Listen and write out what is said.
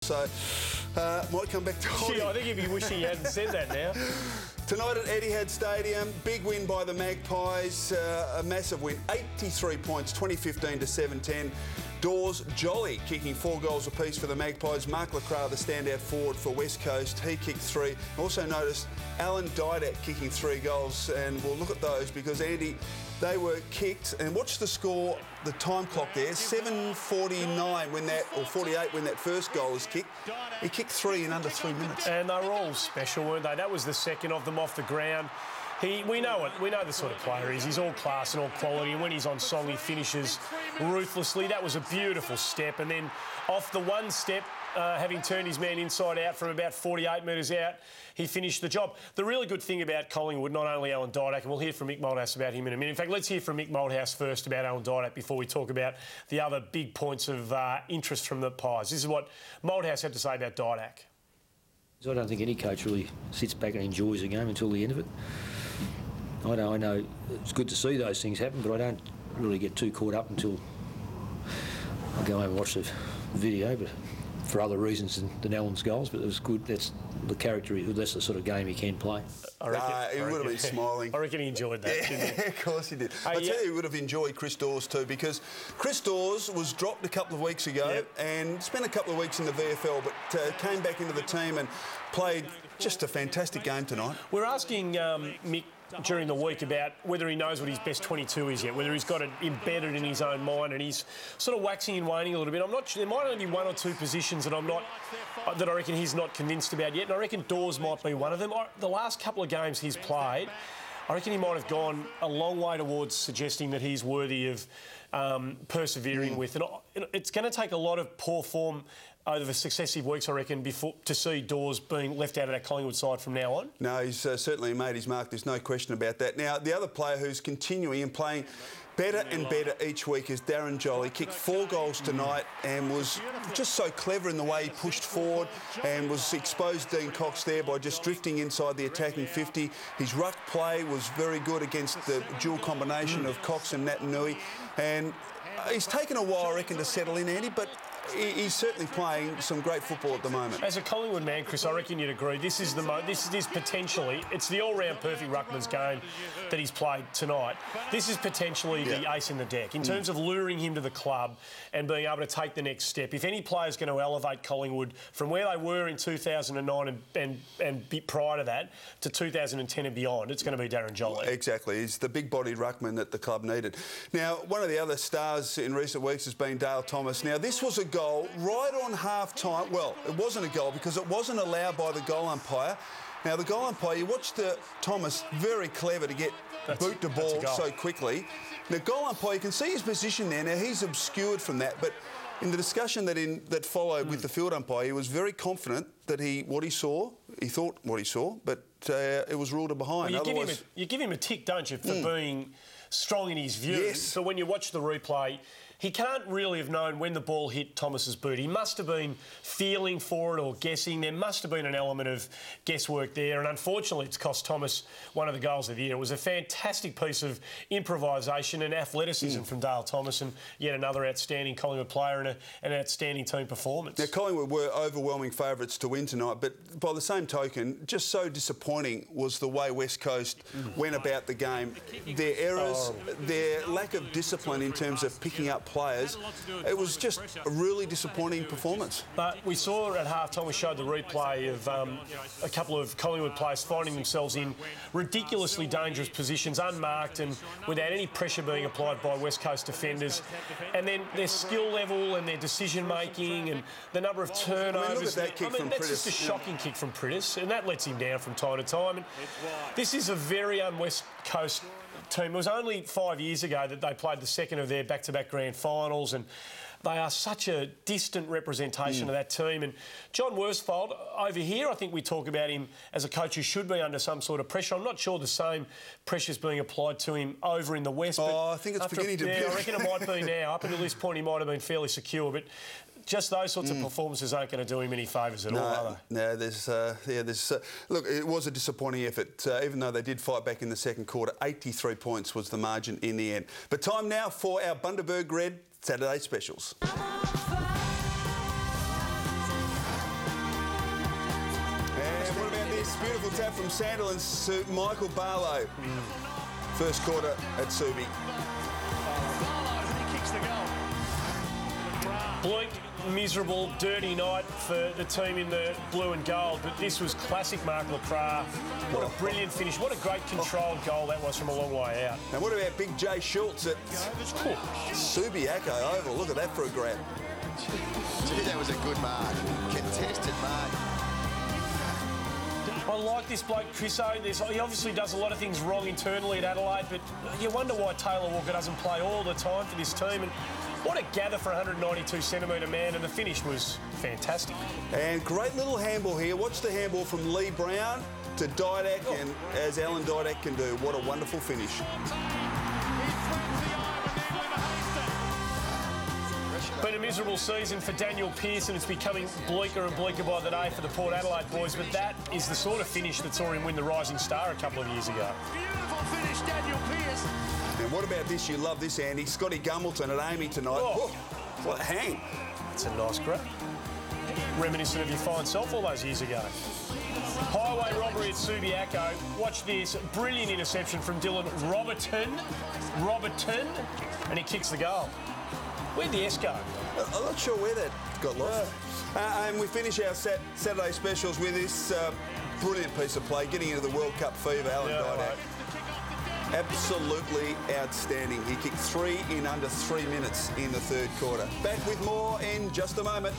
so might come back to Gee, I think he'd be wishing he hadn't said that now. Tonight at Etihad Stadium, big win by the Magpies, a massive win, 83 points, 2015 to 7-10. Dawes Jolly kicking 4 goals apiece for the Magpies. Mark Lacroix, the standout forward for West Coast, he kicked 3. Also noticed Alan Didak kicking 3 goals, and we'll look at those because, Andy, they were kicked, and watch the score, the time clock there, 7:49 when that, or 48 when that first goal was kicked. He kicked 3 in under 3 minutes. And they were all special, weren't they? That was the second of them off the ground. We know the sort of player he is. He's all class and all quality, and when he's on song, he finishes ruthlessly. That was a beautiful step, and then off the one step, having turned his man inside out from about 48 metres out, he finished the job. The really good thing about Collingwood, not only Alan Didak, and we'll hear from Mick Malthouse about him in a minute. In fact, let's hear from Mick Malthouse first about Alan Didak before we talk about the other big points of interest from the Pies. This is what Malthouse had to say about Didak. I don't think any coach really sits back and enjoys a game until the end of it. I know it's good to see those things happen, but I don't really get too caught up until I go home and watch the video, but for other reasons than Alan's goals. But it was good. That's the character. That's the sort of game he can play. He would have been smiling. I reckon he enjoyed that, didn't he? Of course he did. I tell you, he would have enjoyed Chris Dawes too, because Chris Dawes was dropped a couple of weeks ago and spent a couple of weeks in the VFL, but came back into the team and played just a fantastic game tonight. We're asking Mick during the week about whether he knows what his best 22 is yet, whether he's got it embedded in his own mind, and he's sort of waxing and waning a little bit. I'm not sure, there might only be 1 or 2 positions that I reckon he's not convinced about yet, and I reckon Dawes might be one of them. The last couple of games he's played, I reckon he might have gone a long way towards suggesting that he's worthy of persevering with. And it's going to take a lot of poor form over the successive weeks, I reckon, to see Dawes being left out of that Collingwood side from now on. No, he's certainly made his mark. There's no question about that. Now, the other player who's continuing and playing better and better each week is Darren Jolly. Kicked 4 goals tonight and was just so clever in the way he pushed forward and was exposed Dean Cox there by just drifting inside the attacking 50. His ruck play was very good against the dual combination of Cox and Natanui. And he's taken a while, I reckon, to settle in, Andy, but he's certainly playing some great football at the moment. As a Collingwood man, Chris, I reckon you'd agree. This is potentially, it's the all-round perfect ruckman's game that he's played tonight. This is potentially the ace in the deck in terms of luring him to the club and being able to take the next step. If any player's going to elevate Collingwood from where they were in 2009 and prior to that to 2010 and beyond, it's going to be Darren Jolly. Exactly. He's the big-bodied ruckman that the club needed. Now, one of the other stars in recent weeks has been Dale Thomas. Now, this was a goal right on half-time. Well, it wasn't a goal because it wasn't allowed by the goal umpire. Now, the goal umpire, you watched Thomas, very clever to get boot the ball so quickly. The goal umpire, you can see his position there. Now, he's obscured from that, but in the discussion that followed with the field umpire, he was very confident that he thought what he saw, but it was ruled a behind. Well, you give him a tick, don't you, for being strong in his view. Yes. But when you watch the replay, he can't really have known when the ball hit Thomas's boot. He must have been feeling for it or guessing. There must have been an element of guesswork there, and unfortunately it's cost Thomas one of the goals of the year. It was a fantastic piece of improvisation and athleticism from Dale Thomas, and yet another outstanding Collingwood player and an outstanding team performance. Now, Collingwood were overwhelming favourites to win tonight, but by the same token, just so disappointing was the way West Coast went about the game. Their errors, their lack of discipline in terms of picking up players. It was just a really disappointing performance. But we saw at half-time, we showed the replay of a couple of Collingwood players finding themselves in ridiculously dangerous positions, unmarked and without any pressure being applied by West Coast defenders. And then their skill level and their decision-making and the number of turnovers. Look at that kick from that's Priddis. just a shocking kick from Priddis, and that lets him down from time to time. And this is a very un-West Coast team. It was only 5 years ago that they played the second of their back-to-back grand finals, and they are such a distant representation of that team. And John Worsfold, over here, I think we talk about him as a coach who should be under some sort of pressure. I'm not sure the same pressure's being applied to him over in the West. I think it's beginning to be. I reckon it might be now. Up until this point, he might have been fairly secure, but just those sorts of performances aren't going to do him any favours at all, are they? No, look, it was a disappointing effort. Even though they did fight back in the second quarter, 83 points was the margin in the end. But time now for our Bundaberg Red Saturday specials. is. Beautiful tap from Sandilands to Michael Barlow. First quarter at Subi. Bleak, miserable, dirty night for the team in the blue and gold, but this was classic Mark LaPra. What a brilliant finish. What a great controlled goal that was from a long way out. And what about Big Jay Schultz at Subiaco Oval? Look at that for a grab. Gee, that was a good mark. Contested mark. I like this bloke, Chriso. He obviously does a lot of things wrong internally at Adelaide, but you wonder why Taylor Walker doesn't play all the time for this team. And what a gather for a 192-centimetre man, and the finish was fantastic. And great little handball here. Watch the handball from Lee Brown to Didak, and as Alan Didak can do, what a wonderful finish. Been a miserable season for Daniel Pearce, and it's becoming bleaker and bleaker by the day for the Port Adelaide boys, but that is the sort of finish that saw him win the Rising Star a couple of years ago. Beautiful finish, Daniel Pearce. And what about this? You love this, Andy. Scotty Gumbleton at Amy tonight. Oh. What a hang. It's a nice grab. Reminiscent of your fine self all those years ago. Highway robbery at Subiaco. Watch this. Brilliant interception from Dylan Robertson, and he kicks the goal. Where'd the S go? I'm not sure where that got lost. And we finish our Saturday specials with this brilliant piece of play, getting into the World Cup fever, Alan Didak. Right. Absolutely outstanding. He kicked 3 in under 3 minutes in the third quarter. Back with more in just a moment.